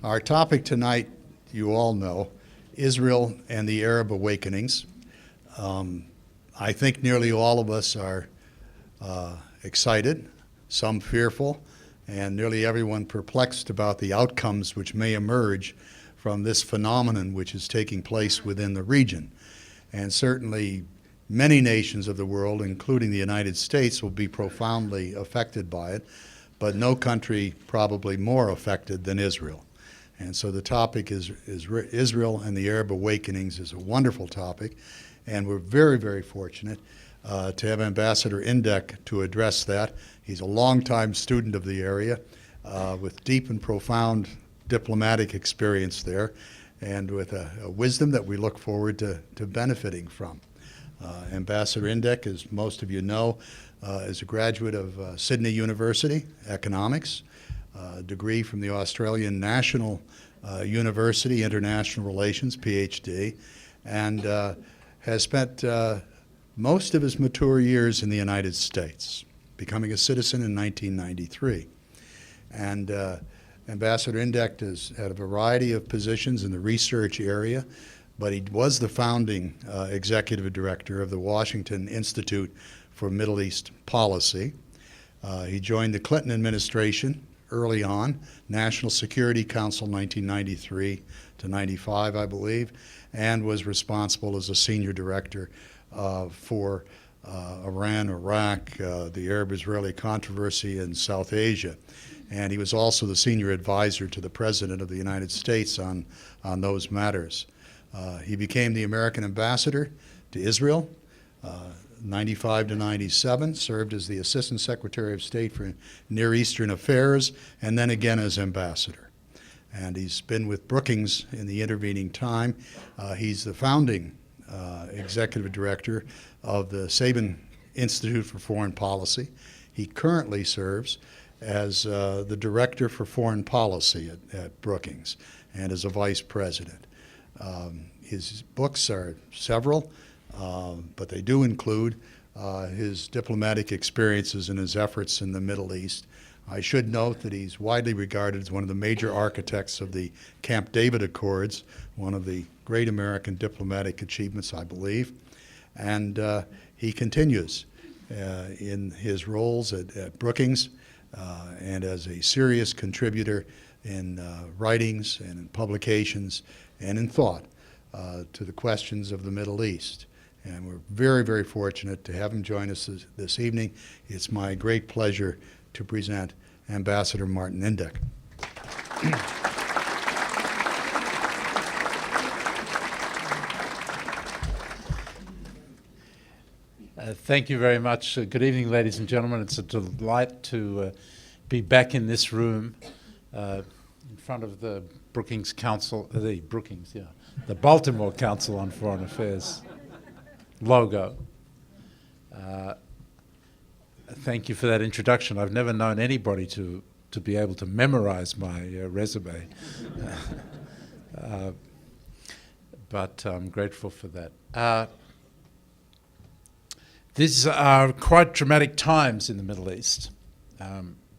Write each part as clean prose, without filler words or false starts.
Our topic tonight, you all know, Israel and the Arab awakenings. I think nearly all of us are excited, some fearful, and nearly everyone perplexed about the outcomes which may emerge from this phenomenon which is taking place within the region. And certainly many nations of the world, including the United States, will be profoundly affected by it, but no country probably more affected than Israel. And so the topic is Israel and the Arab awakenings is a wonderful topic, and we're very, very fortunate to have Ambassador Indyk to address that. He's a longtime student of the area with deep and profound diplomatic experience there, and with a wisdom that we look forward to benefiting from. Ambassador Indyk, as most of you know, is a graduate of Sydney University, economics, a degree from the Australian National University, International Relations, PhD, and has spent most of his mature years in the United States, becoming a citizen in 1993. And Ambassador Indyk has had a variety of positions in the research area, but he was the founding executive director of the Washington Institute for Middle East Policy. He joined the Clinton administration early on, National Security Council 1993 to 95, I believe, and was responsible as a senior director for Iran, Iraq, the Arab-Israeli controversy in South Asia. And he was also the senior advisor to the President of the United States on those matters. He became the American ambassador to Israel, 95 to 97, served as the Assistant Secretary of State for Near Eastern Affairs, and then again as ambassador. And he's been with Brookings in the intervening time. He's the founding executive director of the Saban Institute for Foreign Policy. He currently serves as the director for foreign policy at Brookings and as a vice president. His books are several, but they do include his diplomatic experiences and his efforts in the Middle East. I should note that he's widely regarded as one of the major architects of the Camp David Accords, one of the great American diplomatic achievements, I believe. And he continues in his roles at Brookings and as a serious contributor in writings and in publications and in thought to the questions of the Middle East. And we're very, very fortunate to have him join us this evening. It's my great pleasure to present Ambassador Martin Indyk. Thank you very much. Good evening, ladies and gentlemen. It's a delight to be back in this room in front of the Brookings Council, the Baltimore Council on Foreign Affairs logo. Thank you for that introduction. I've never known anybody to be able to memorize my resume, but I'm grateful for that. These are quite dramatic times in the Middle East.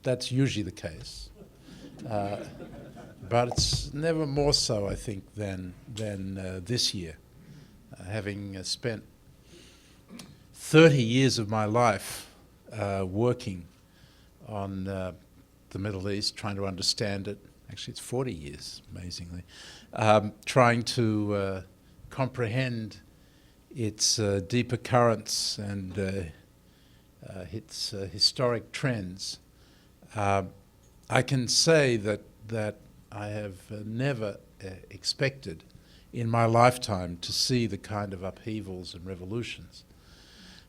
That's usually the case. But it's never more so, I think, than this year. Having spent 30 years of my life working on the Middle East, trying to understand it. Actually, it's 40 years, amazingly. Trying to comprehend its deeper currents and its historic trends. I can say that I have never expected in my lifetime to see the kind of upheavals and revolutions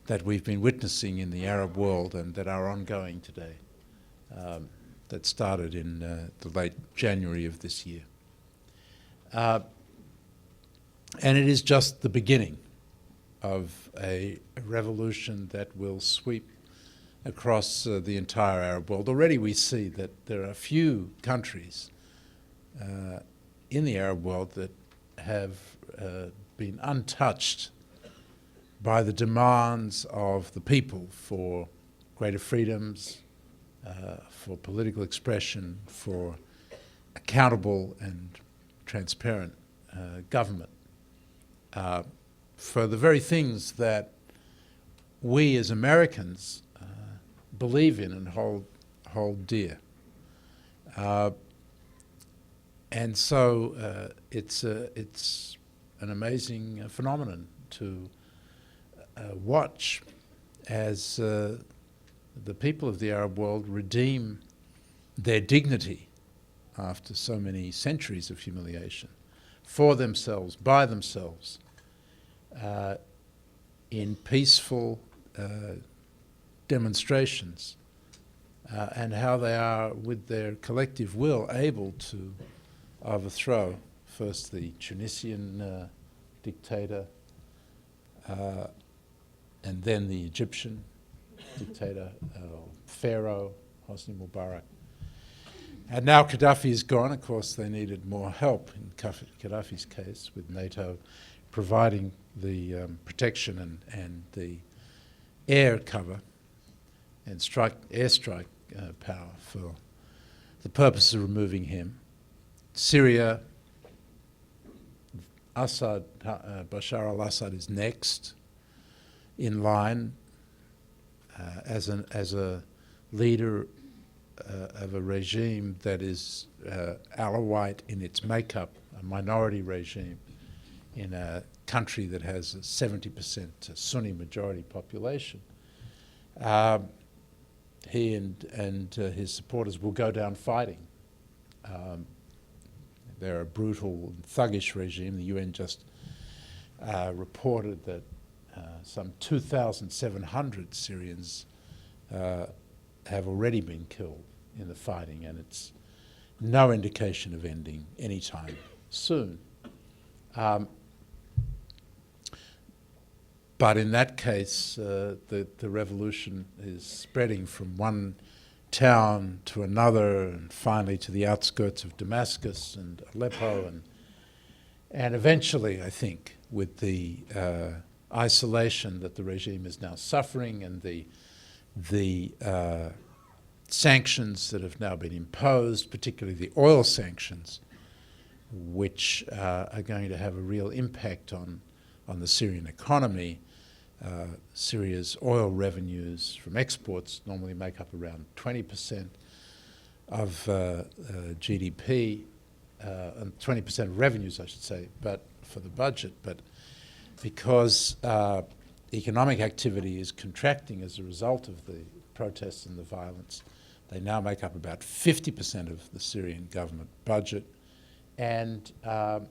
that we've been witnessing in the Arab world and that are ongoing today, that started in the late January of this year. And it is just the beginning of a revolution that will sweep across the entire Arab world. Already we see that there are a few countries in the Arab world that have been untouched by the demands of the people for greater freedoms, for political expression, for accountable and transparent government for the very things that we as Americans believe in and hold dear. And so it's an amazing phenomenon to watch as the people of the Arab world redeem their dignity after so many centuries of humiliation for themselves, by themselves, in peaceful demonstrations, and how they are, with their collective will, able to overthrow first the Tunisian dictator, and then the Egyptian dictator, Pharaoh, Hosni Mubarak. And now Gaddafi is gone. Of course, they needed more help in Gaddafi's case, with NATO providing the protection and the air cover and airstrike power for the purpose of removing him. Syria, Bashar al-Assad is next in line as a leader of a regime that is Alawite in its makeup, a minority regime in a country that has a 70% Sunni majority population. He and his supporters will go down fighting. They're a brutal, thuggish regime. The UN just reported that some 2,700 Syrians have already been killed in the fighting, and it's no indication of ending anytime soon. But in that case, the revolution is spreading from one town to another, and finally to the outskirts of Damascus and Aleppo, and eventually, I think, with the isolation that the regime is now suffering and the sanctions that have now been imposed, particularly the oil sanctions, which are going to have a real impact on the Syrian economy. Syria's oil revenues from exports normally make up around 20% of GDP, and 20% of revenues, I should say, but for the budget. But because economic activity is contracting as a result of the protests and the violence, they now make up about 50% of the Syrian government budget, and that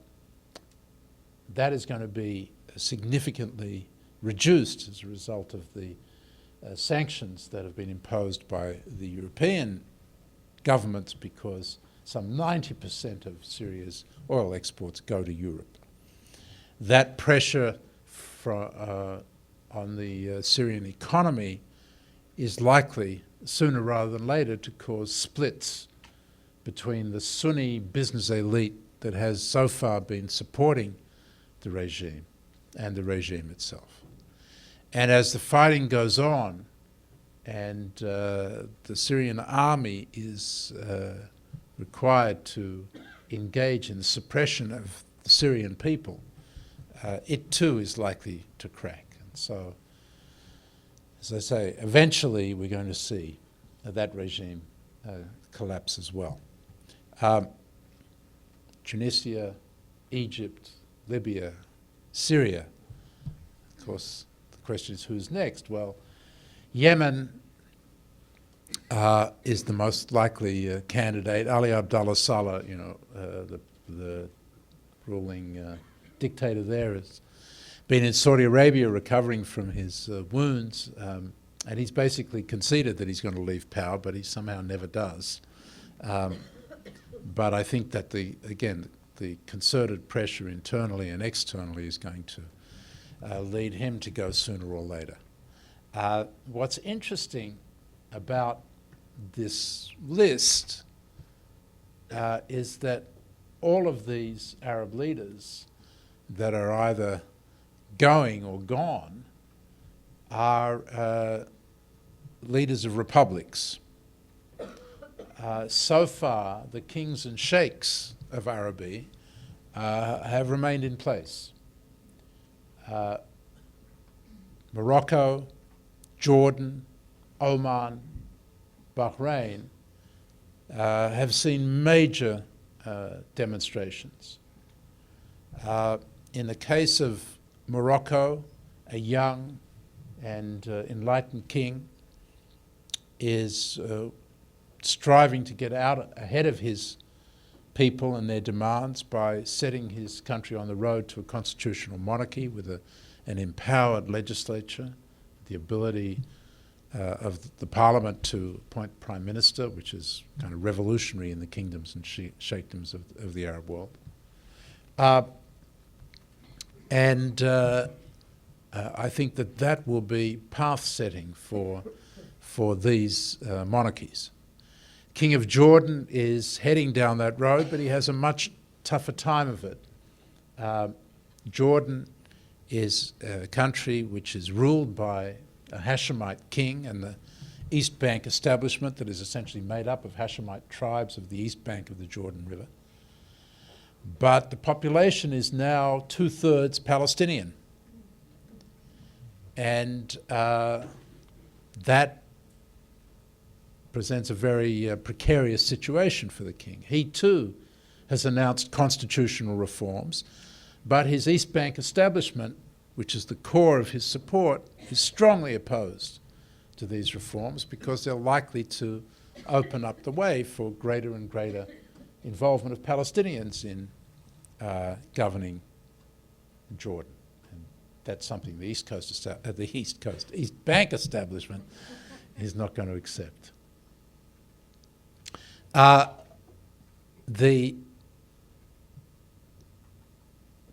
is going to be significantly reduced as a result of the sanctions that have been imposed by the European governments, because some 90% of Syria's oil exports go to Europe. That pressure on the Syrian economy is likely, sooner rather than later, to cause splits between the Sunni business elite that has so far been supporting the regime and the regime itself. And as the fighting goes on, and the Syrian army is required to engage in the suppression of the Syrian people, it too is likely to crack. And so, as I say, eventually we're going to see that regime collapse as well. Tunisia, Egypt, Libya, Syria. Of course, the question is who's next? Well, Yemen is the most likely candidate. Ali Abdullah Saleh, the ruling dictator there, has been in Saudi Arabia recovering from his wounds, and he's basically conceded that he's going to leave power, but he somehow never does. But I think that the concerted pressure internally and externally is going to lead him to go sooner or later. What's interesting about this list is that all of these Arab leaders that are either going or gone are leaders of republics. so far the kings and sheikhs of Araby have remained in place. Morocco, Jordan, Oman, Bahrain have seen major demonstrations. In the case of Morocco, a young and enlightened king is striving to get out ahead of his people and their demands by setting his country on the road to a constitutional monarchy with an empowered legislature, the ability of the parliament to appoint prime minister, which is kind of revolutionary in the kingdoms and sheikdoms of the Arab world. I think that will be path-setting for these monarchies. King of Jordan is heading down that road, but he has a much tougher time of it. Jordan is a country which is ruled by a Hashemite king and the East Bank establishment that is essentially made up of Hashemite tribes of the East Bank of the Jordan River. But the population is now 2/3 Palestinian. And that presents a very precarious situation for the king. He too has announced constitutional reforms, but his East Bank establishment, which is the core of his support, is strongly opposed to these reforms because they're likely to open up the way for greater and greater involvement of Palestinians in governing Jordan. And that's something the East Bank establishment is not going to accept. The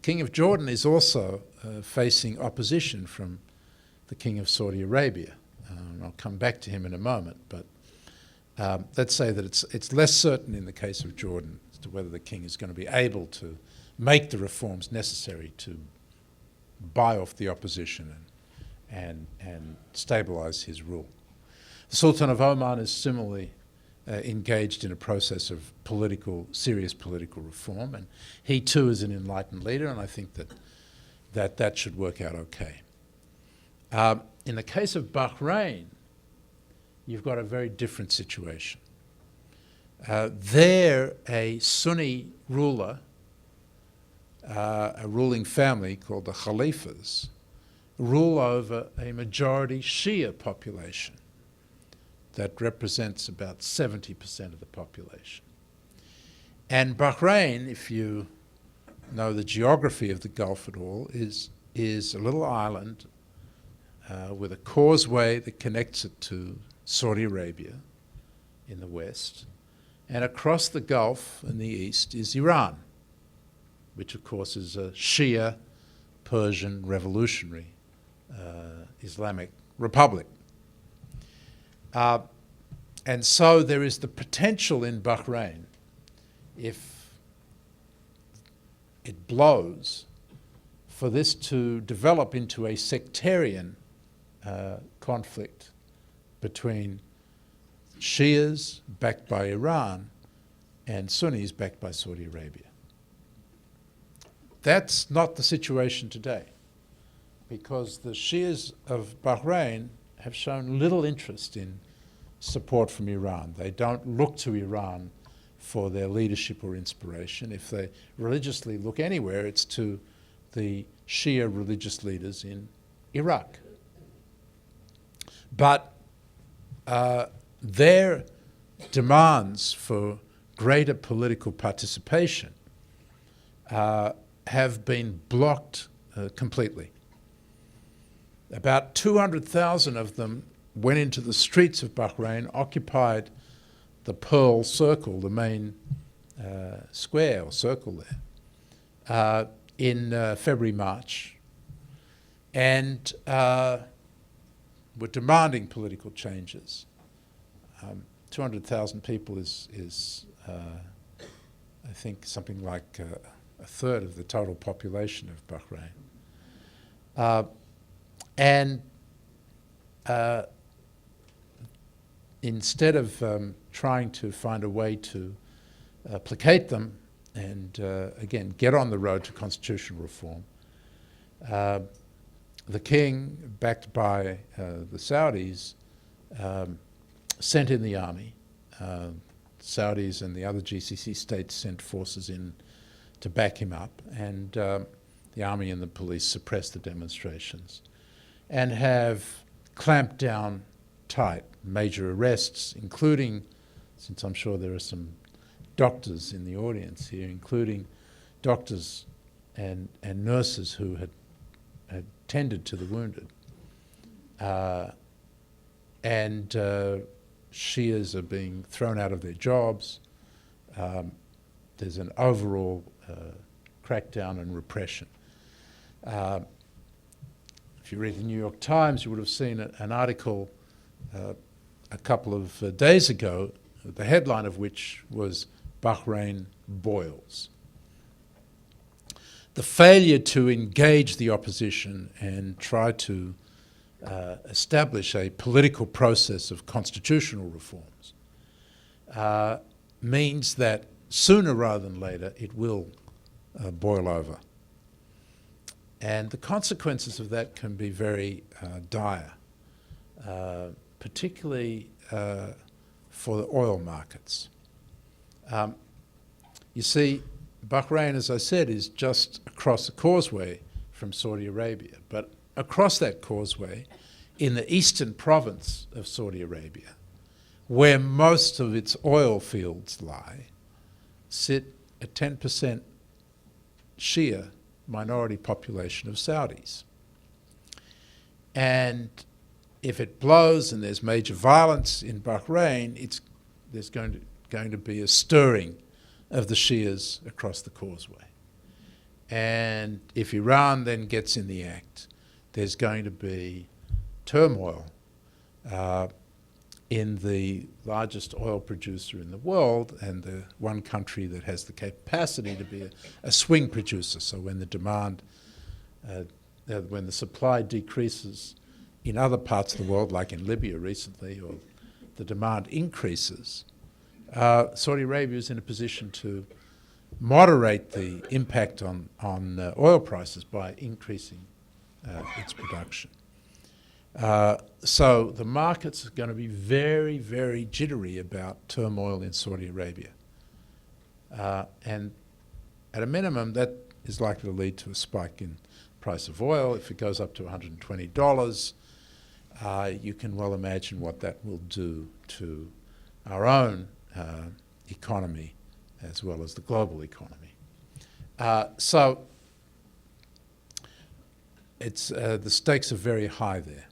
King of Jordan is also facing opposition from the King of Saudi Arabia. I'll come back to him in a moment, but let's say that it's less certain in the case of Jordan as to whether the king is going to be able to make the reforms necessary to buy off the opposition and stabilise his rule. The Sultan of Oman is similarly engaged in a process of serious political reform, and he too is an enlightened leader, and I think that should work out okay. In the case of Bahrain, you've got a very different situation. There, a Sunni ruler, a ruling family called the Khalifas, rule over a majority Shia population that represents about 70% of the population. And Bahrain, if you know the geography of the Gulf at all, is a little island with a causeway that connects it to Saudi Arabia in the west, and across the Gulf in the east is Iran, which of course is a Shia Persian revolutionary Islamic republic. And so there is the potential in Bahrain, if it blows, for this to develop into a sectarian conflict between Shias backed by Iran and Sunnis backed by Saudi Arabia. That's not the situation today, because the Shias of Bahrain have shown little interest in support from Iran. They don't look to Iran for their leadership or inspiration. If they religiously look anywhere, it's to the Shia religious leaders in Iraq. But their demands for greater political participation have been blocked completely. About 200,000 of them went into the streets of Bahrain, occupied the Pearl Circle, the main square or circle there, in February, March, and were demanding political changes. 200,000 people is I think, something like a third of the total population of Bahrain. instead of trying to find a way to placate them and, again, get on the road to constitutional reform, the king, backed by the Saudis, sent in the army. Saudis and the other GCC states sent forces in to back him up, and the army and the police suppressed the demonstrations and have clamped down tight, major arrests, including, since I'm sure there are some doctors in the audience here, including doctors and nurses who had tended to the wounded. And Shias are being thrown out of their jobs. There's an overall crackdown and repression. If you read the New York Times, you would have seen an article a couple of days ago, the headline of which was Bahrain boils. The failure to engage the opposition and try to establish a political process of constitutional reforms means that sooner rather than later it will boil over. And the consequences of that can be very dire, particularly for the oil markets. You see, Bahrain, as I said, is just across the causeway from Saudi Arabia. But across that causeway, in the eastern province of Saudi Arabia, where most of its oil fields lie, sit a 10% Shia minority population of Saudis. And if it blows and there's major violence in Bahrain, there's going to be a stirring of the Shias across the causeway. And if Iran then gets in the act, there's going to be turmoil in the largest oil producer in the world and the one country that has the capacity to be a swing producer. So when the demand, when the supply decreases in other parts of the world, like in Libya recently, or the demand increases, Saudi Arabia is in a position to moderate the impact on oil prices by increasing its production. So the markets are going to be very, very jittery about turmoil in Saudi Arabia. And at a minimum, that is likely to lead to a spike in price of oil. If it goes up to $120, you can well imagine what that will do to our own economy as well as the global economy. So it's, the stakes are very high there.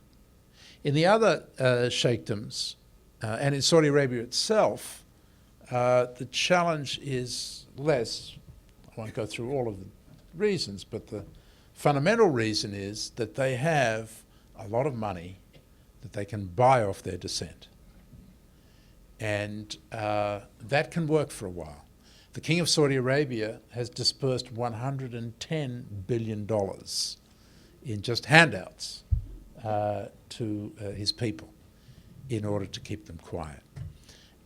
In the other sheikdoms, and in Saudi Arabia itself, the challenge is less. I won't go through all of the reasons, but the fundamental reason is that they have a lot of money that they can buy off their dissent. And that can work for a while. The King of Saudi Arabia has dispersed $110 billion in just handouts to his people in order to keep them quiet.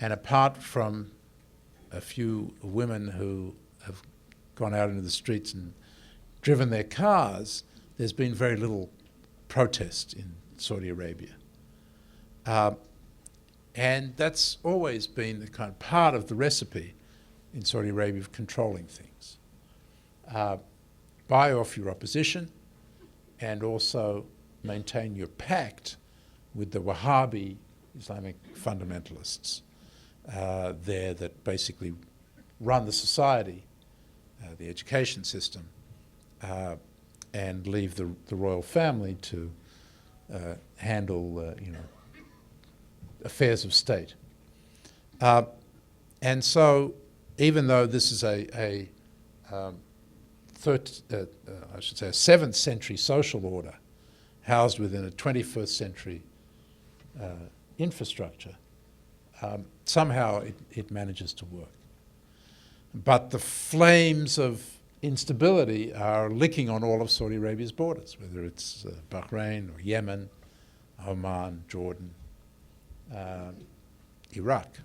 And apart from a few women who have gone out into the streets and driven their cars, there's been very little protest in Saudi Arabia. And that's always been the kind of part of the recipe in Saudi Arabia of controlling things. Buy off your opposition and also maintain your pact with the Wahhabi Islamic fundamentalists there that basically run the society, the education system, and leave the royal family to handle affairs of state. And so even though this is a 7th century social order housed within a 21st century infrastructure, somehow it manages to work. But the flames of instability are licking on all of Saudi Arabia's borders, whether it's Bahrain or Yemen, Oman, Jordan, Iraq.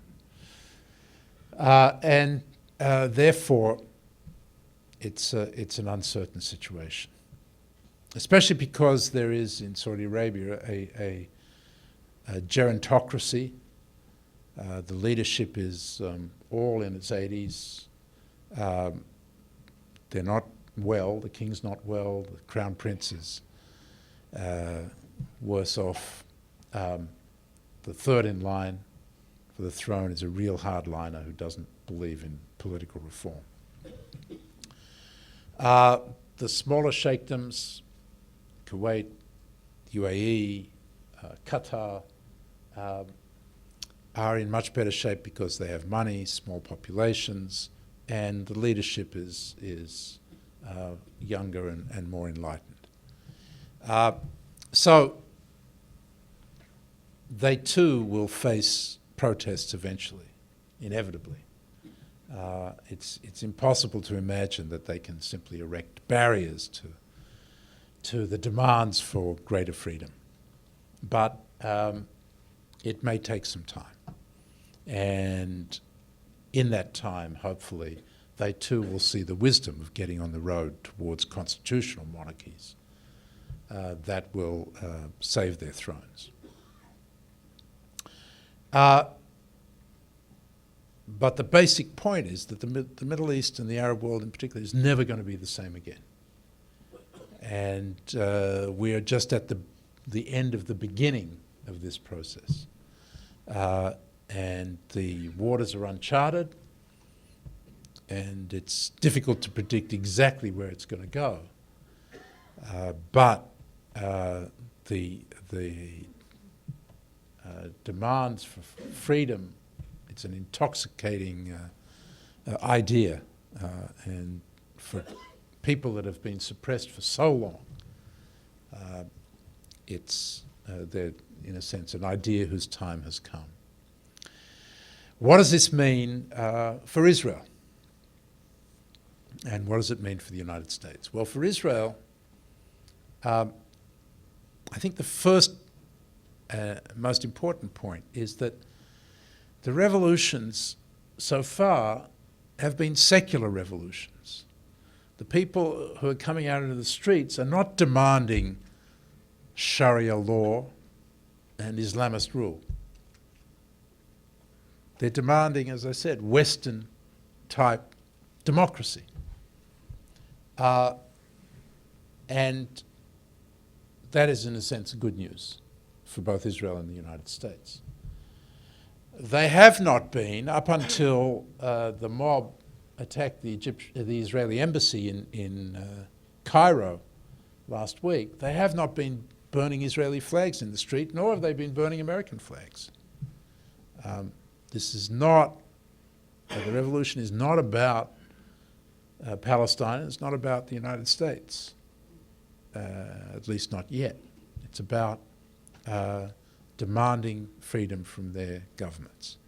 And therefore, it's an uncertain situation, especially because there is in Saudi Arabia a gerontocracy. The leadership is all in its 80s. They're not well. The king's not well. The crown prince is worse off. The third in line for the throne is a real hardliner who doesn't believe in political reform. The smaller sheikdoms, Kuwait, UAE, Qatar, are in much better shape because they have money, small populations, and the leadership is younger and more enlightened. So they too will face protests eventually, inevitably. It's impossible to imagine that they can simply erect barriers to the demands for greater freedom. But it may take some time. And in that time, hopefully, they too will see the wisdom of getting on the road towards constitutional monarchies that will save their thrones. But the basic point is that the Middle East and the Arab world in particular is never going to be the same again. And we are just at the end of the beginning of this process. And the waters are uncharted, and it's difficult to predict exactly where it's going to go. But the demands for freedom, it's an intoxicating idea, and for people that have been suppressed for so long, it's they're, in a sense, an idea whose time has come. What does this mean for Israel? And what does it mean for the United States? Well, for Israel, I think the first most important point is that the revolutions so far have been secular revolutions. The people who are coming out into the streets are not demanding Sharia law and Islamist rule. They're demanding, as I said, Western-type democracy. And that is, in a sense, good news for both Israel and the United States. They have not been, up until the mob attacked the Israeli embassy in Cairo last week, they have not been burning Israeli flags in the street, nor have they been burning American flags. This is not, the revolution is not about Palestine, it's not about the United States, at least not yet. It's about demanding freedom from their governments.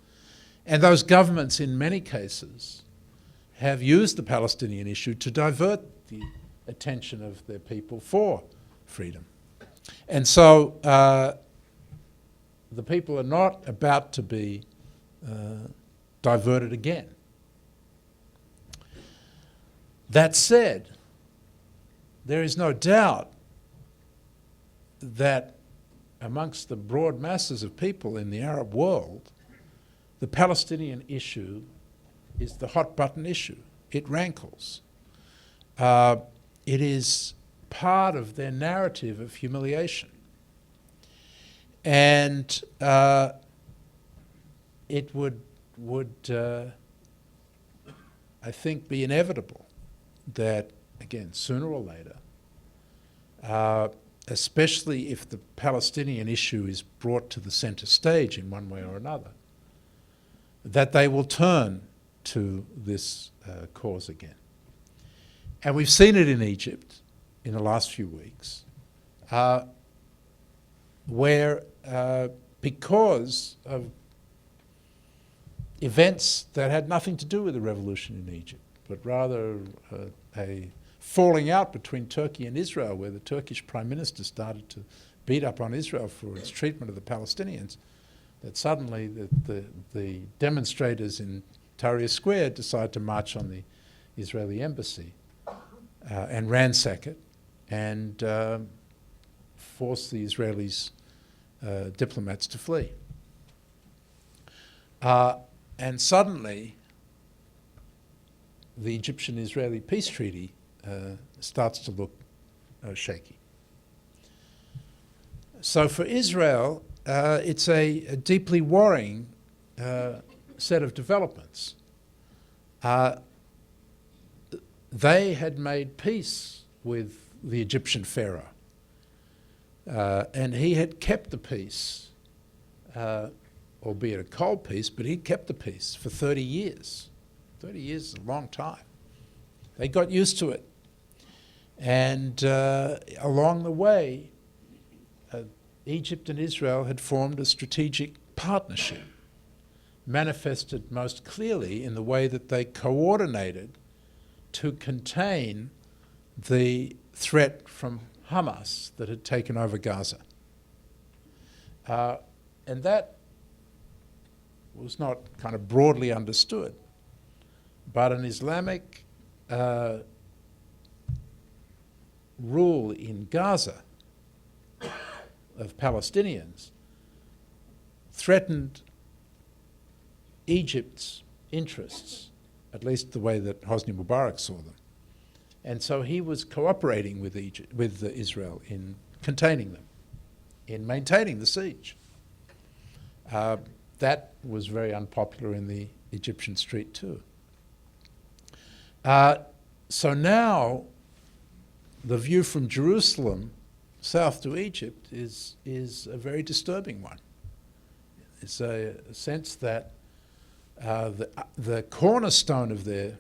And those governments, in many cases, have used the Palestinian issue to divert the attention of their people for freedom. And so the people are not about to be diverted again. That said, there is no doubt that amongst the broad masses of people in the Arab world, the Palestinian issue is the hot button issue. It rankles. It is part of their narrative of humiliation. And it would I think, be inevitable that, again, sooner or later, especially if the Palestinian issue is brought to the centre stage in one way or another, that they will turn to this cause again. And we've seen it in Egypt in the last few weeks, where because of events that had nothing to do with the revolution in Egypt, but rather a falling out between Turkey and Israel, where the Turkish Prime Minister started to beat up on Israel for its treatment of the Palestinians, that suddenly the demonstrators in Tahrir Square decide to march on the Israeli embassy and ransack it and force the Israelis diplomats to flee. And suddenly the Egyptian-Israeli peace treaty starts to look shaky. So for Israel, it's a deeply worrying set of developments. They had made peace with the Egyptian pharaoh, and he had kept the peace, albeit a cold peace, but he kept the peace for 30 years. 30 years is a long time. They got used to it. And along the way, Egypt and Israel had formed a strategic partnership, manifested most clearly in the way that they coordinated to contain the threat from Hamas that had taken over Gaza. And that was not kind of broadly understood, but an Islamic rule in Gaza of Palestinians threatened Egypt's interests, at least the way that Hosni Mubarak saw them. And so he was cooperating with Israel in containing them, in maintaining the siege. That was very unpopular in the Egyptian street too. So now the view from Jerusalem south to Egypt is a very disturbing one. It's a sense that the cornerstone of their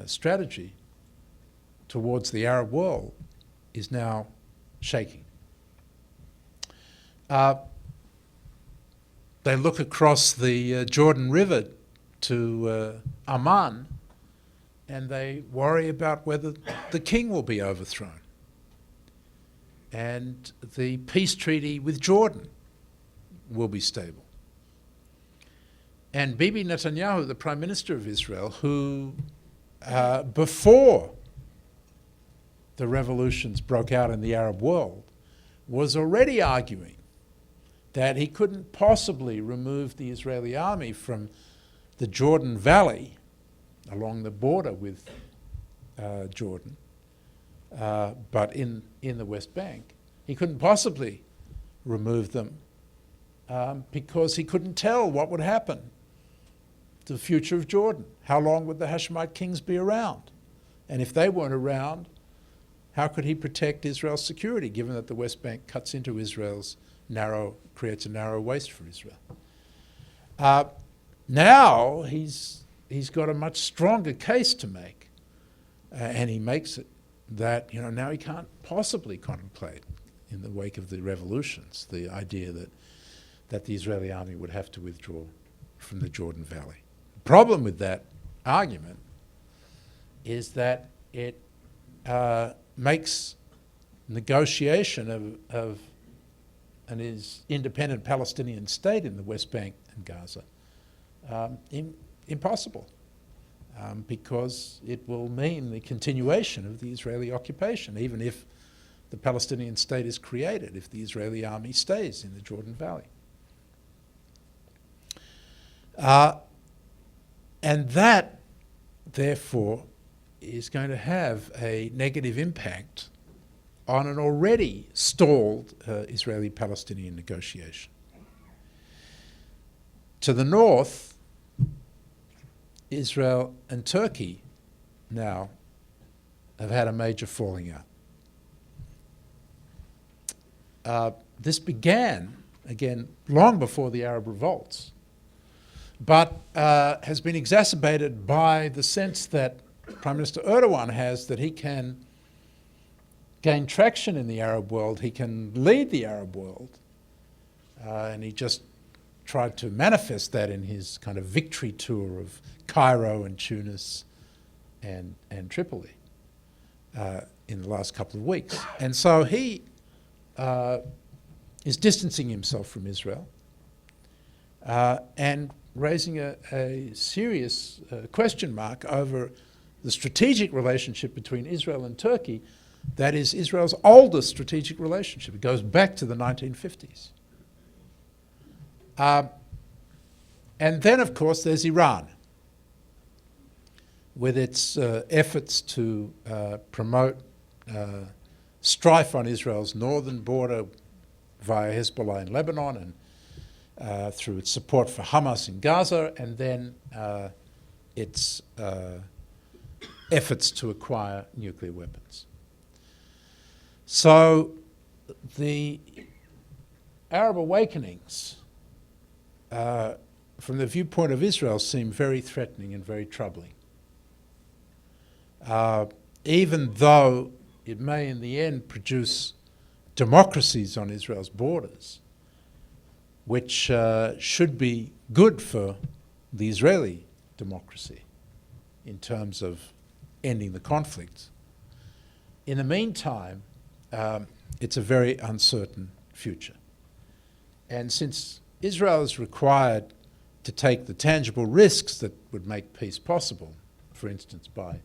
strategy towards the Arab world is now shaking. They look across the Jordan River to Amman, and they worry about whether the king will be overthrown. And the peace treaty with Jordan will be stable. And Bibi Netanyahu, the Prime Minister of Israel, who before the revolutions broke out in the Arab world, was already arguing that he couldn't possibly remove the Israeli army from the Jordan Valley along the border with Jordan, but in the West Bank. He couldn't possibly remove them because he couldn't tell what would happen to the future of Jordan. How long would the Hashemite kings be around? And if they weren't around, how could he protect Israel's security, given that the West Bank cuts into Israel's creates a narrow waist for Israel? Now he's got a much stronger case to make, and he makes it that now he can't possibly contemplate, in the wake of the revolutions, the idea that the Israeli army would have to withdraw from the Jordan Valley. The problem with that argument is that it makes negotiation of an independent Palestinian state in the West Bank and Gaza impossible, because it will mean the continuation of the Israeli occupation, even if the Palestinian state is created, if the Israeli army stays in the Jordan Valley. And that, therefore, is going to have a negative impact on an already stalled Israeli-Palestinian negotiation. To the north, Israel and Turkey now have had a major falling out. This began, again, long before the Arab revolts, but has been exacerbated by the sense that Prime Minister Erdogan has that he can gain traction in the Arab world, he can lead the Arab world, and he just tried to manifest that in his kind of victory tour of Cairo and Tunis and Tripoli in the last couple of weeks. And so he is distancing himself from Israel. and raising a serious question mark over the strategic relationship between Israel and Turkey. That is Israel's oldest strategic relationship. It goes back to the 1950s. And then, of course, there's Iran, with its efforts to promote strife on Israel's northern border via Hezbollah in Lebanon and through its support for Hamas in Gaza, and then its efforts to acquire nuclear weapons. So the Arab awakenings, from the viewpoint of Israel, seem very threatening and very troubling. Even though it may in the end produce democracies on Israel's borders, which should be good for the Israeli democracy in terms of ending the conflict. In the meantime, it's a very uncertain future. And since Israel is required to take the tangible risks that would make peace possible, for instance, by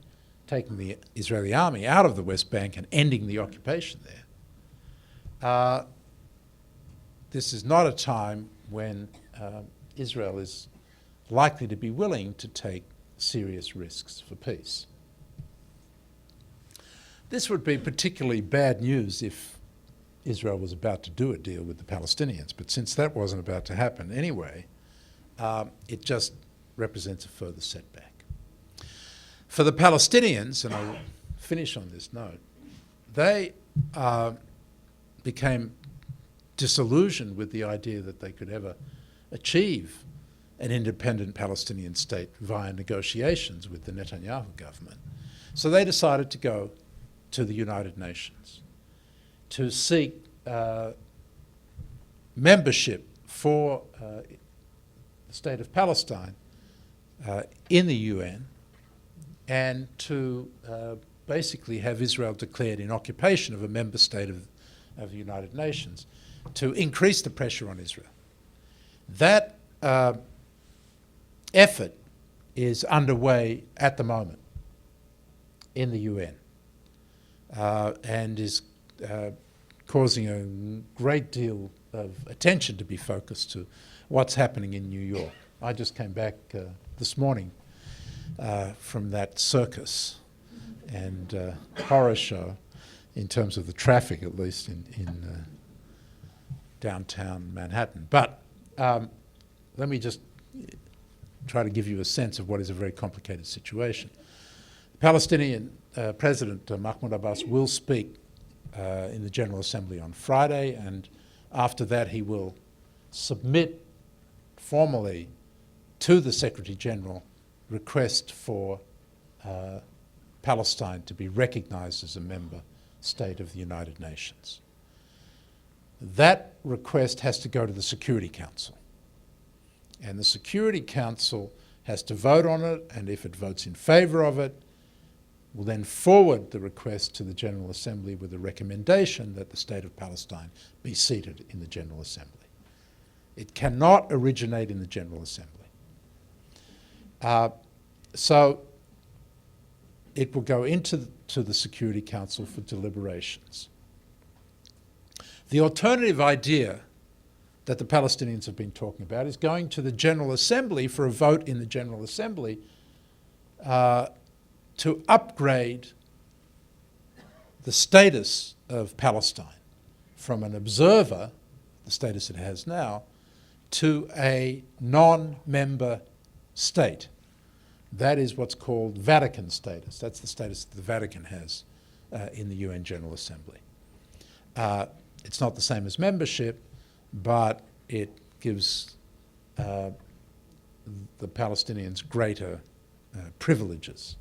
taking the Israeli army out of the West Bank and ending the occupation there, this is not a time when Israel is likely to be willing to take serious risks for peace. This would be particularly bad news if Israel was about to do a deal with the Palestinians, but since that wasn't about to happen anyway, it just represents a further setback. For the Palestinians, and I'll finish on this note, they became disillusioned with the idea that they could ever achieve an independent Palestinian state via negotiations with the Netanyahu government. So they decided to go to the United Nations to seek membership for the state of Palestine in the UN, and to basically have Israel declared in occupation of a member state of the United Nations, to increase the pressure on Israel. That effort is underway at the moment in the UN and is causing a great deal of attention to be focused to what's happening in New York. I just came back this morning from that circus and horror show, in terms of the traffic, at least in downtown Manhattan. But let me just try to give you a sense of what is a very complicated situation. The Palestinian President Mahmoud Abbas will speak in the General Assembly on Friday, and after that he will submit formally to the Secretary General request for Palestine to be recognized as a member state of the United Nations. That request has to go to the Security Council, and the Security Council has to vote on it, and if it votes in favor of it, will then forward the request to the General Assembly with a recommendation that the state of Palestine be seated in the General Assembly. It cannot originate in the General Assembly. So it will go into the Security Council for deliberations. The alternative idea that the Palestinians have been talking about is going to the General Assembly for a vote in the General Assembly to upgrade the status of Palestine from an observer, the status it has now, to a non-member state. That is what's called Vatican status. That's the status that the Vatican has in the UN General Assembly. It's not the same as membership, but it gives the Palestinians greater privileges.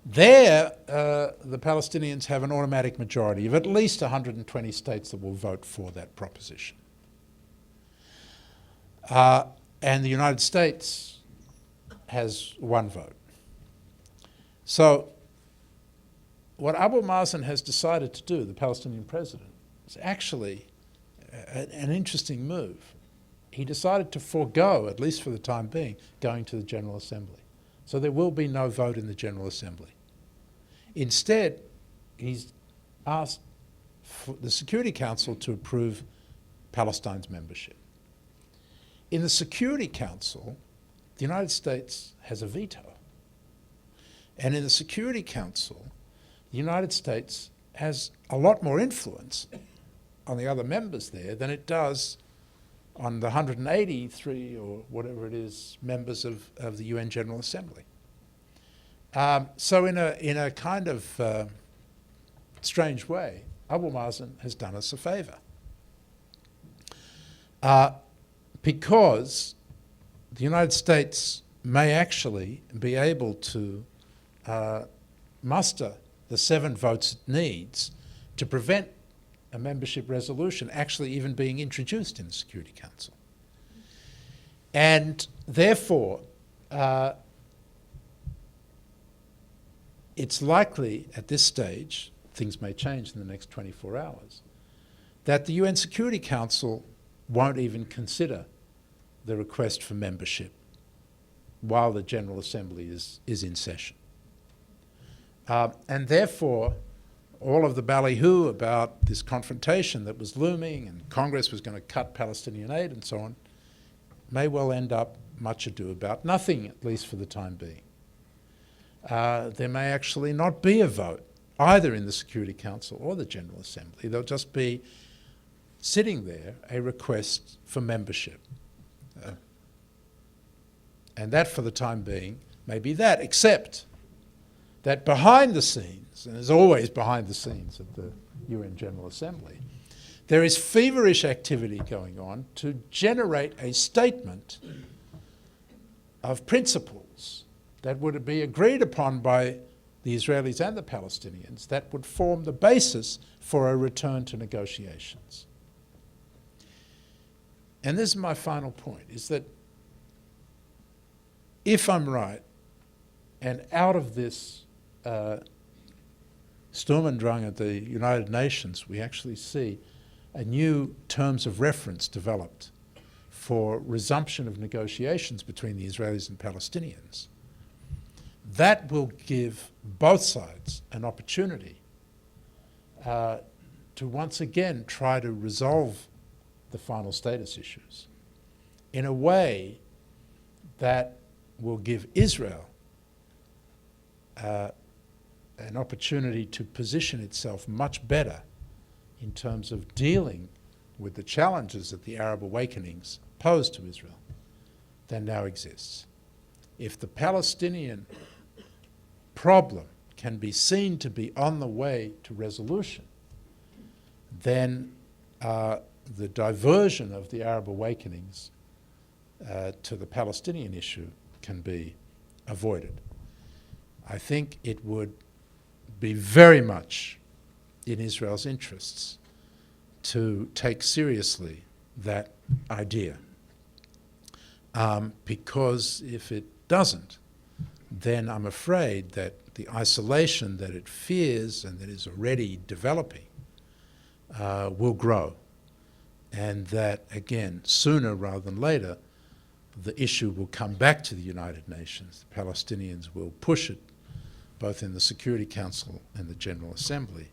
There, the Palestinians have an automatic majority of at least 120 states that will vote for that proposition. And the United States has one vote. So what Abu Mazen has decided to do, the Palestinian president, is actually an interesting move. he decided to forego, at least for the time being, going to the General Assembly. So there will be no vote in the General Assembly. Instead, he's asked for the Security Council to approve Palestine's membership. In the Security Council, the United States has a veto. And in the Security Council, the United States has a lot more influence on the other members there than it does on the 183 or whatever it is members of the UN General Assembly. So in a kind of strange way, Abu Mazen has done us a favour. Because the United States may actually be able to muster the 7 votes it needs to prevent a membership resolution actually even being introduced in the Security Council. And therefore, it's likely at this stage, things may change in the next 24 hours, that the UN Security Council won't even consider the request for membership while the General Assembly is in session. And therefore, all of the ballyhoo about this confrontation that was looming and Congress was going to cut Palestinian aid and so on may well end up much ado about nothing, at least for the time being. There may actually not be a vote either in the Security Council or the General Assembly. There'll just be sitting there a request for membership. And that for the time being may be that, except that behind the scenes, and there's always behind the scenes at the UN General Assembly, there is feverish activity going on to generate a statement of principles that would be agreed upon by the Israelis and the Palestinians that would form the basis for a return to negotiations. And this is my final point, is that if I'm right, and out of this Sturm und Drang at the United Nations, we actually see a new terms of reference developed for resumption of negotiations between the Israelis and Palestinians. That will give both sides an opportunity to once again try to resolve the final status issues in a way that will give Israel an opportunity to position itself much better in terms of dealing with the challenges that the Arab awakenings pose to Israel than now exists. If the Palestinian problem can be seen to be on the way to resolution, then the diversion of the Arab awakenings to the Palestinian issue can be avoided. I think it would be very much in Israel's interests to take seriously that idea. Because if it doesn't, then I'm afraid that the isolation that it fears and that is already developing will grow. And that, again, sooner rather than later, the issue will come back to the United Nations. The Palestinians will push it both in the Security Council and the General Assembly,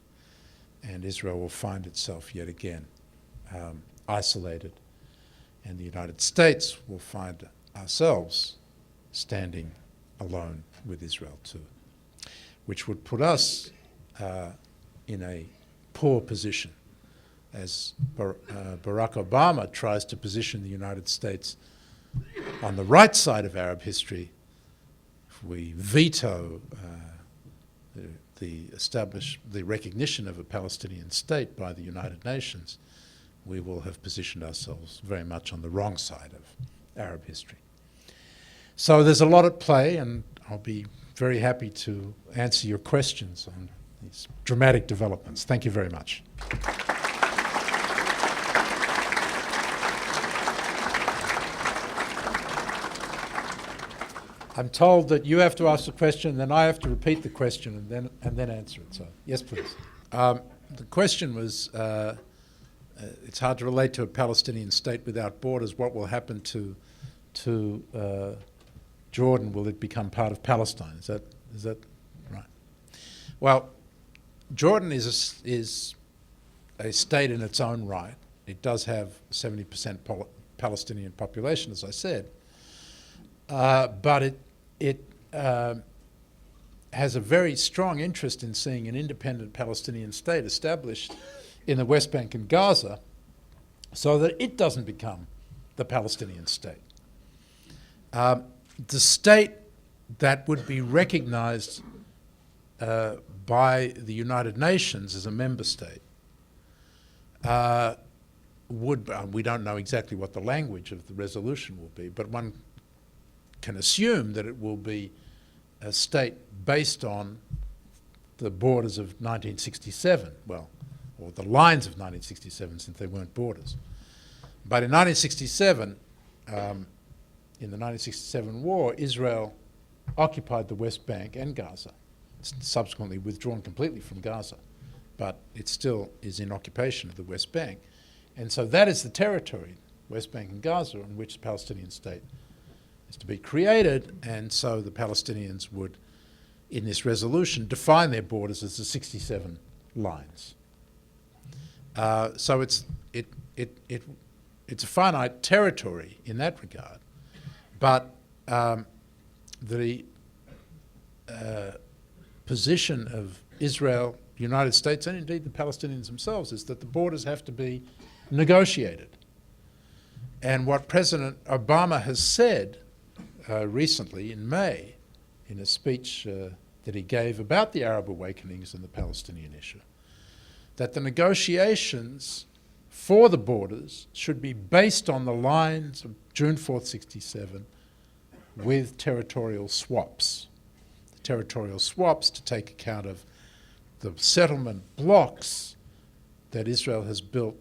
and Israel will find itself yet again isolated, and the United States will find ourselves standing alone with Israel too, which would put us in a poor position as Barack Obama tries to position the United States on the right side of Arab history. If we veto the recognition of a Palestinian state by the United Nations, we will have positioned ourselves very much on the wrong side of Arab history. So there's a lot at play, and I'll be very happy to answer your questions on these dramatic developments. Thank you very much. I'm told that you have to ask the question, then I have to repeat the question and then answer it. So, yes, please. The question was it's hard to relate to a Palestinian state without borders. What will happen to Jordan? Will it become part of Palestine? Is that right? Well, Jordan is a state in its own right. It does have 70% Palestinian population, as I said, but it has a very strong interest in seeing an independent Palestinian state established in the West Bank and Gaza so that it doesn't become the Palestinian state. The state that would be recognized by the United Nations as a member state we don't know exactly what the language of the resolution will be, but one can assume that it will be a state based on the borders of 1967, or the lines of 1967, since they weren't borders. But in 1967, in the 1967 war, Israel occupied the West Bank and Gaza. It's subsequently withdrawn completely from Gaza, but it still is in occupation of the West Bank. And so that is the territory, West Bank and Gaza, in which the Palestinian state is to be created, and so the Palestinians would, in this resolution, define their borders as the 67 lines. So it's a finite territory in that regard, but the position of Israel, the United States, and indeed the Palestinians themselves is that the borders have to be negotiated. And what President Obama has said recently in May in a speech that he gave about the Arab awakenings and the Palestinian issue, that the negotiations for the borders should be based on the lines of June 4th, 67 with territorial swaps. The territorial swaps to take account of the settlement blocks that Israel has built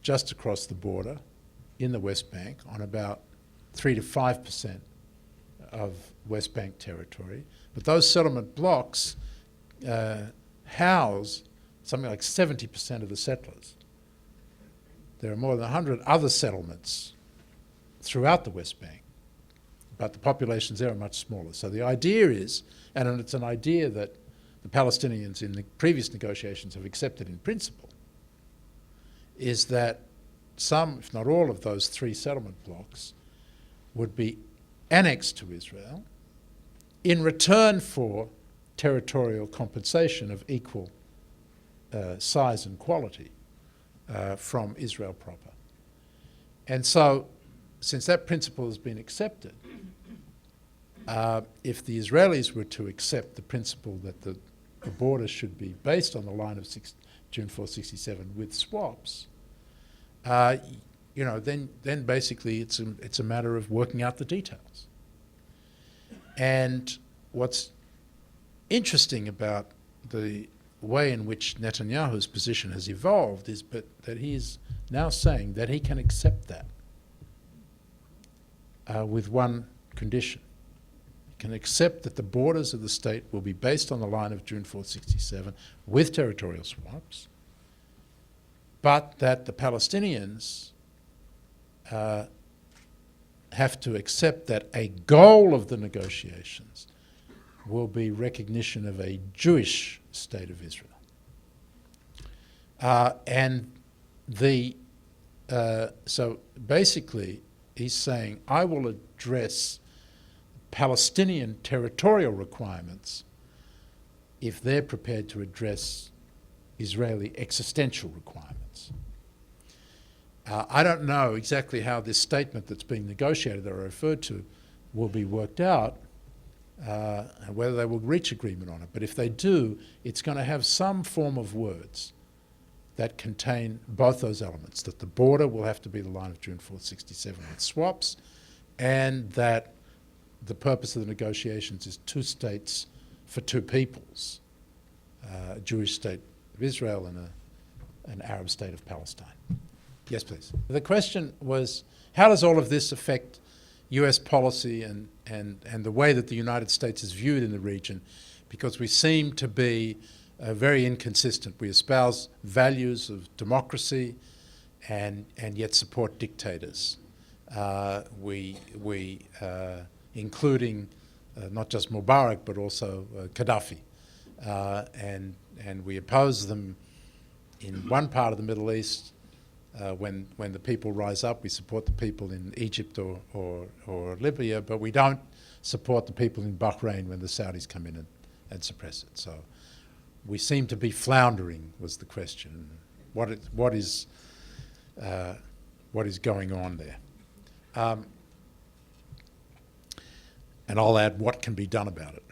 just across the border in the West Bank on about 3 to 5% of West Bank territory. But those settlement blocks house something like 70% of the settlers. There are more than 100 other settlements throughout the West Bank, but the populations there are much smaller. So the idea is, and it's an idea that the Palestinians in the previous negotiations have accepted in principle, is that some, if not all, of those 3 settlement blocks would be annexed to Israel in return for territorial compensation of equal size and quality from Israel proper. And so, since that principle has been accepted, if the Israelis were to accept the principle that the border should be based on the line of June 4, 67 with swaps, then basically it's a matter of working out the details. And what's interesting about the way in which Netanyahu's position has evolved is that he is now saying that he can accept that with one condition. He can accept that the borders of the state will be based on the line of June 4, 67 with territorial swaps, but that the Palestinians have to accept that a goal of the negotiations will be recognition of a Jewish state of Israel. So basically he's saying, I will address Palestinian territorial requirements if they're prepared to address Israeli existential requirements. I don't know exactly how this statement that's being negotiated that I referred to will be worked out, and whether they will reach agreement on it. But if they do, it's going to have some form of words that contain both those elements, that the border will have to be the line of June 4th, 67 with swaps, and that the purpose of the negotiations is 2 states for 2 peoples, a Jewish state of Israel and an Arab state of Palestine. Yes, please. The question was, how does all of this affect US policy and the way that the United States is viewed in the region? Because we seem to be very inconsistent. We espouse values of democracy and yet support dictators. Including not just Mubarak but also Gaddafi, and we oppose them in one part of the Middle East. When the people rise up, we support the people in Egypt or Libya, but we don't support the people in Bahrain when the Saudis come in and suppress it. So we seem to be floundering, was the question. What is going on there? And I'll add what can be done about it.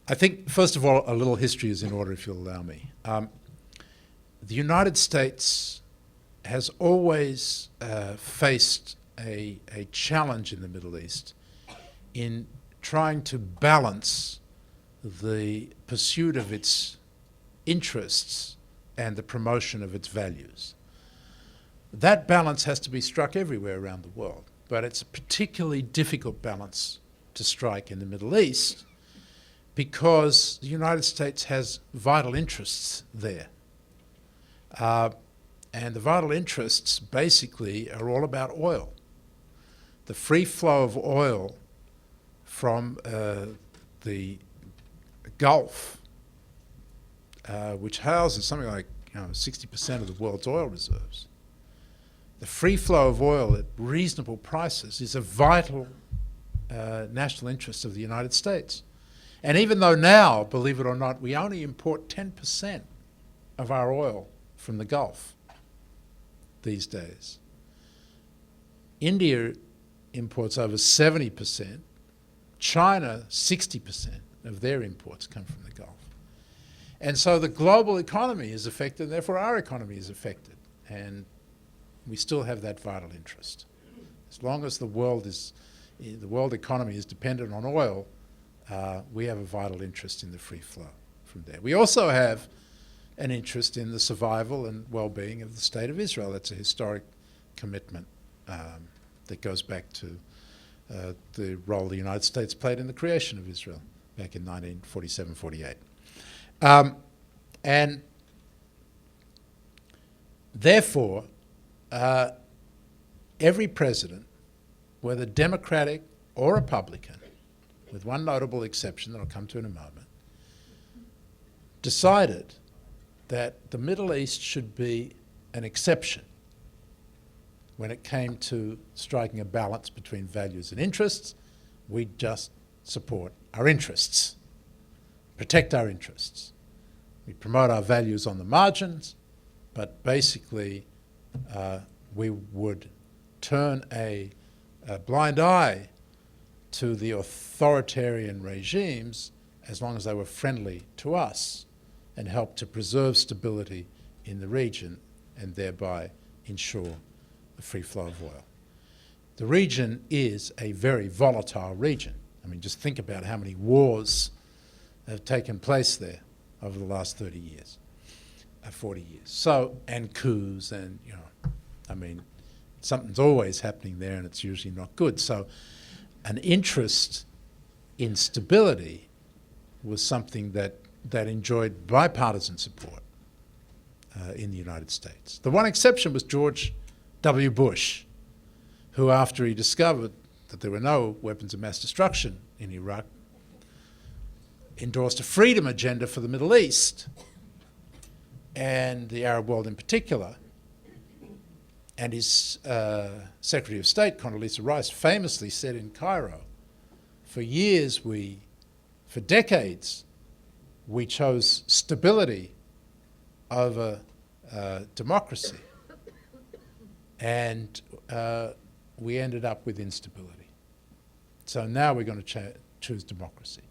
I think, first of all, a little history is in order, if you'll allow me. The United States has always faced a challenge in the Middle East in trying to balance the pursuit of its interests and the promotion of its values. That balance has to be struck everywhere around the world, but it's a particularly difficult balance to strike in the Middle East because the United States has vital interests there. And the vital interests basically are all about oil. The free flow of oil from the Gulf, which houses something like 60% of the world's oil reserves. The free flow of oil at reasonable prices is a vital national interest of the United States. And even though now, believe it or not, we only import 10% of our oil from the Gulf these days, India imports over 70%, China 60% of their imports come from the Gulf. And so the global economy is affected, and therefore our economy is affected. And we still have that vital interest. As long as the world economy is dependent on oil, we have a vital interest in the free flow from there. We also have an interest in the survival and well-being of the State of Israel. That's a historic commitment that goes back to the role the United States played in the creation of Israel back in 1947-48. And therefore, every president, whether Democratic or Republican, with one notable exception that I'll come to in a moment, decided that the Middle East should be an exception when it came to striking a balance between values and interests. We just support our interests, protect our interests. We promote our values on the margins, but basically we would turn a blind eye to the authoritarian regimes as long as they were friendly to us and help to preserve stability in the region and thereby ensure the free flow of oil. The region is a very volatile region. I mean, just think about how many wars have taken place there over the last 30 years, 40 years. So, and coups and, I mean, something's always happening there and it's usually not good. So an interest in stability was something that enjoyed bipartisan support in the United States. The one exception was George W. Bush, who, after he discovered that there were no weapons of mass destruction in Iraq, endorsed a freedom agenda for the Middle East and the Arab world in particular. And his Secretary of State, Condoleezza Rice, famously said in Cairo, for decades, we chose stability over democracy, and we ended up with instability. So now we're going to choose democracy.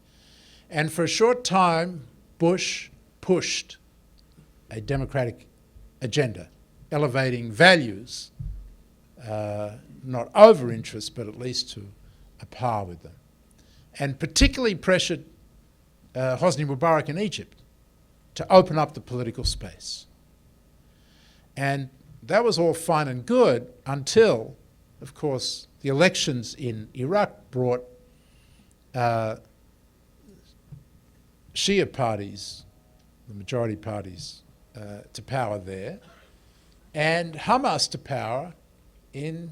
And for a short time, Bush pushed a democratic agenda, elevating values, not over interest, but at least to a par with them. And particularly pressured Hosni Mubarak in Egypt to open up the political space. And that was all fine and good until, of course, the elections in Iraq brought Shia parties, the majority parties, to power there, and Hamas to power in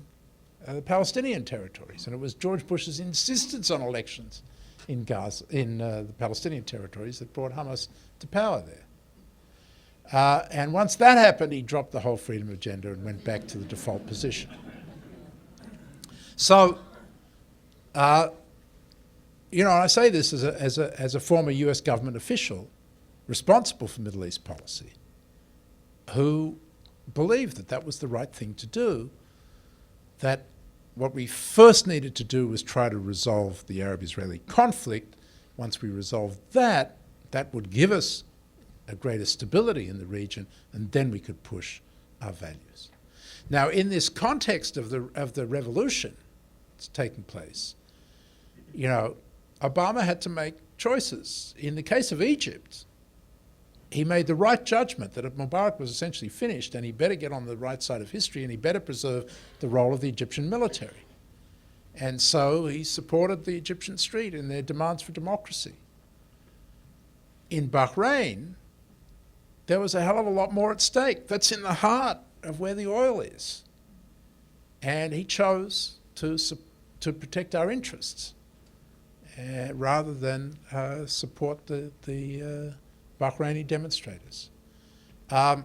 the Palestinian territories. And it was George Bush's insistence on elections in Gaza, in the Palestinian territories, that brought Hamas to power there. And once that happened, he dropped the whole freedom agenda and went back to the default position. So, I say this as a former US government official responsible for Middle East policy, who believed that that was the right thing to do, that what we first needed to do was try to resolve the Arab-Israeli conflict. Once we resolved that, that would give us a greater stability in the region, and then we could push our values. Now, in this context of the revolution that's taken place, Obama had to make choices. In the case of Egypt, he made the right judgment that Mubarak was essentially finished and he better get on the right side of history and he better preserve the role of the Egyptian military. And so he supported the Egyptian street in their demands for democracy. In Bahrain, there was a hell of a lot more at stake. That's in the heart of where the oil is. And he chose to protect our interests rather than support the Bahraini demonstrators. And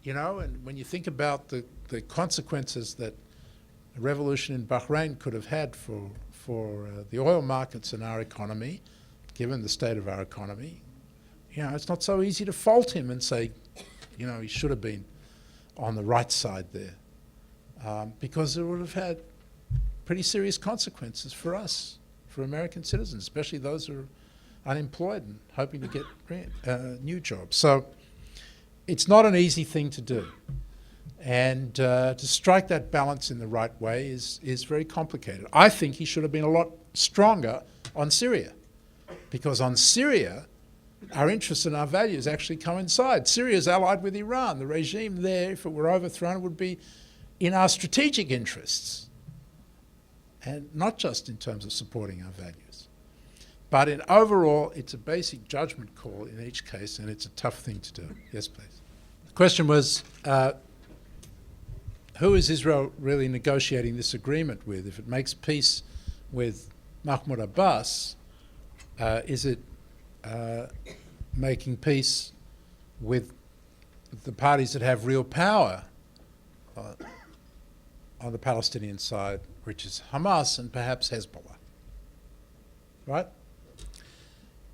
when you think about the consequences that a revolution in Bahrain could have had for the oil markets and our economy, given the state of our economy, it's not so easy to fault him and say, he should have been on the right side there, because it would have had pretty serious consequences for us, for American citizens, especially those who are unemployed and hoping to get new jobs. So it's not an easy thing to do. And to strike that balance in the right way is very complicated. I think he should have been a lot stronger on Syria, because on Syria, our interests and our values actually coincide. Syria is allied with Iran. The regime there, if it were overthrown, would be in our strategic interests, and not just in terms of supporting our values. But in overall, it's a basic judgment call in each case, and it's a tough thing to do. Yes, please. The question was, who is Israel really negotiating this agreement with? If it makes peace with Mahmoud Abbas, is it making peace with the parties that have real power on the Palestinian side, which is Hamas and perhaps Hezbollah? Right?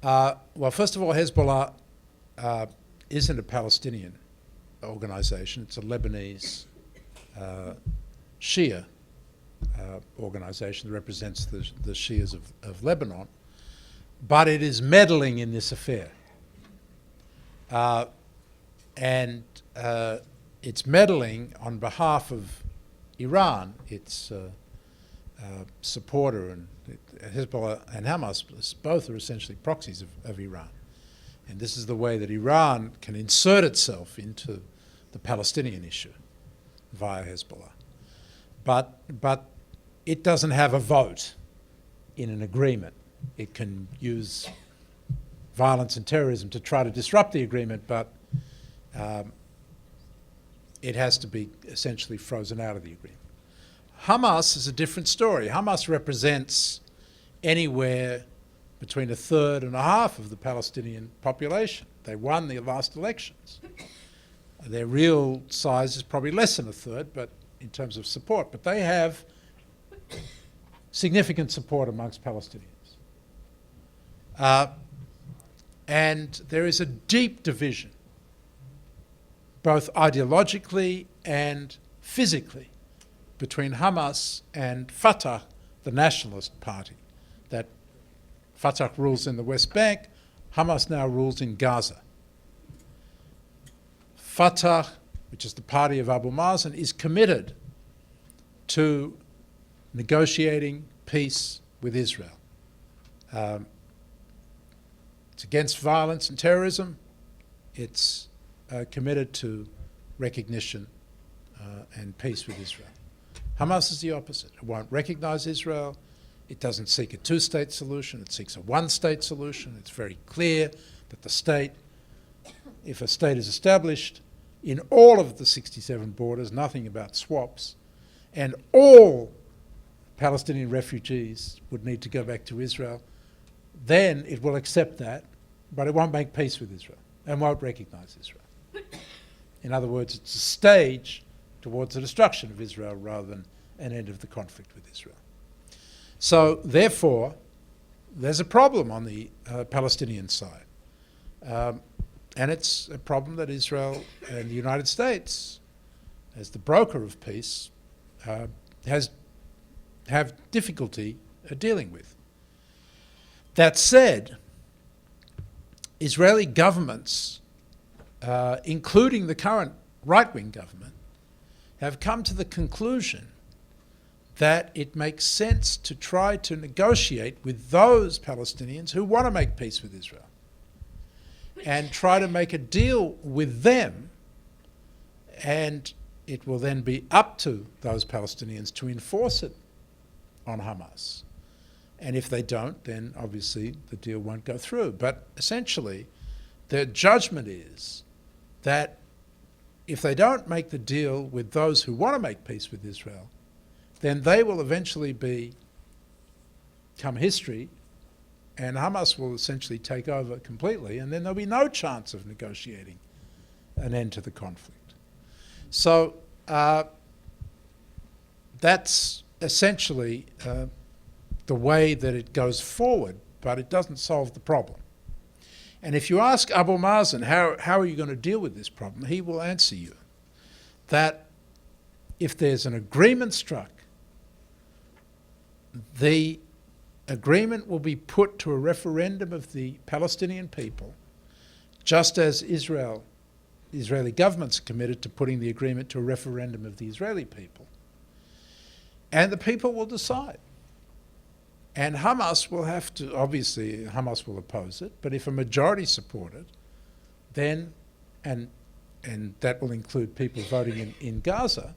Well, first of all, Hezbollah isn't a Palestinian organization. It's a Lebanese Shia organization that represents the Shias of Lebanon. But it is meddling in this affair. And it's meddling on behalf of Iran, its supporter, and Hezbollah and Hamas both are essentially proxies of Iran. And this is the way that Iran can insert itself into the Palestinian issue via Hezbollah. But it doesn't have a vote in an agreement. It can use violence and terrorism to try to disrupt the agreement, but it has to be essentially frozen out of the agreement. Hamas is a different story. Hamas represents anywhere between a third and a half of the Palestinian population. They won the last elections. Their real size is probably less than a third, but in terms of support. But they have significant support amongst Palestinians. And there is a deep division, both ideologically and physically, between Hamas and Fatah, the nationalist party. That Fatah rules in the West Bank, Hamas now rules in Gaza. Fatah, which is the party of Abu Mazen, is committed to negotiating peace with Israel. It's against violence and terrorism. It's committed to recognition and peace with Israel. Hamas is the opposite. It won't recognize Israel. It doesn't seek a two-state solution, it seeks a one-state solution. It's very clear that the state, if a state is established in all of the 67 borders, nothing about swaps, and all Palestinian refugees would need to go back to Israel, then it will accept that, but it won't make peace with Israel and won't recognise Israel. In other words, it's a stage towards the destruction of Israel rather than an end of the conflict with Israel. So, therefore, there's a problem on the Palestinian side. And it's a problem that Israel and the United States, as the broker of peace, have difficulty dealing with. That said, Israeli governments, including the current right-wing government, have come to the conclusion that it makes sense to try to negotiate with those Palestinians who want to make peace with Israel and try to make a deal with them, and it will then be up to those Palestinians to enforce it on Hamas. And if they don't, then obviously the deal won't go through. But essentially, their judgment is that if they don't make the deal with those who want to make peace with Israel, then they will eventually become history, and Hamas will essentially take over completely, and then there'll be no chance of negotiating an end to the conflict. So that's essentially the way that it goes forward, but it doesn't solve the problem. And if you ask Abu Mazen, how are you going to deal with this problem, he will answer you that if there's an agreement struck, the agreement will be put to a referendum of the Palestinian people, just as the Israeli government's committed to putting the agreement to a referendum of the Israeli people. And the people will decide. And Hamas will have to, obviously Hamas will oppose it, but if a majority support it, then, and that will include people voting in Gaza,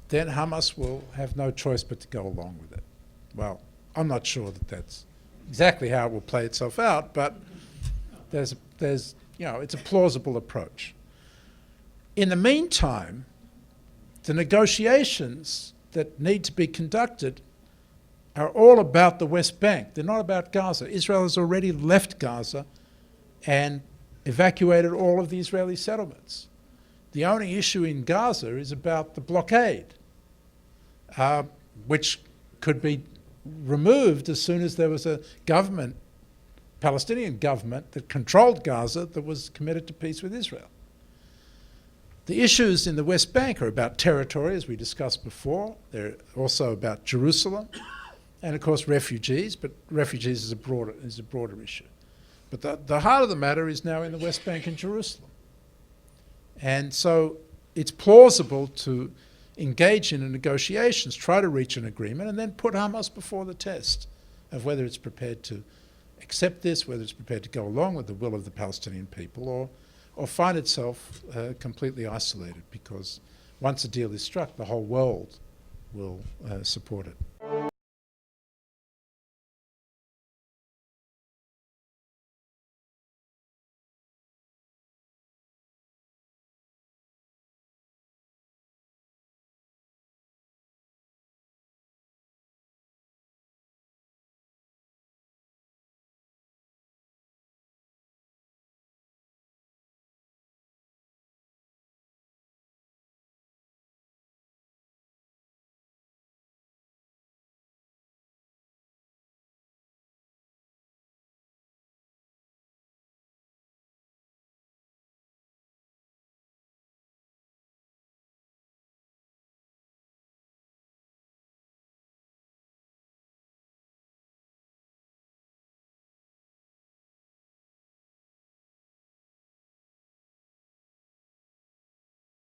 then Hamas will have no choice but to go along with it. Well, I'm not sure that that's exactly how it will play itself out, but there's it's a plausible approach. In the meantime, the negotiations that need to be conducted are all about the West Bank. They're not about Gaza. Israel has already left Gaza and evacuated all of the Israeli settlements. The only issue in Gaza is about the blockade, which could be removed as soon as there was a government, Palestinian government, that controlled Gaza that was committed to peace with Israel. The issues in the West Bank are about territory, as we discussed before. They're also about Jerusalem, and of course refugees, but refugees is a broader issue. But the heart of the matter is now in the West Bank and Jerusalem. And so it's plausible to engage in negotiations, try to reach an agreement, and then put Hamas before the test of whether it's prepared to accept this, whether it's prepared to go along with the will of the Palestinian people, or find itself completely isolated, because once a deal is struck, the whole world will support it.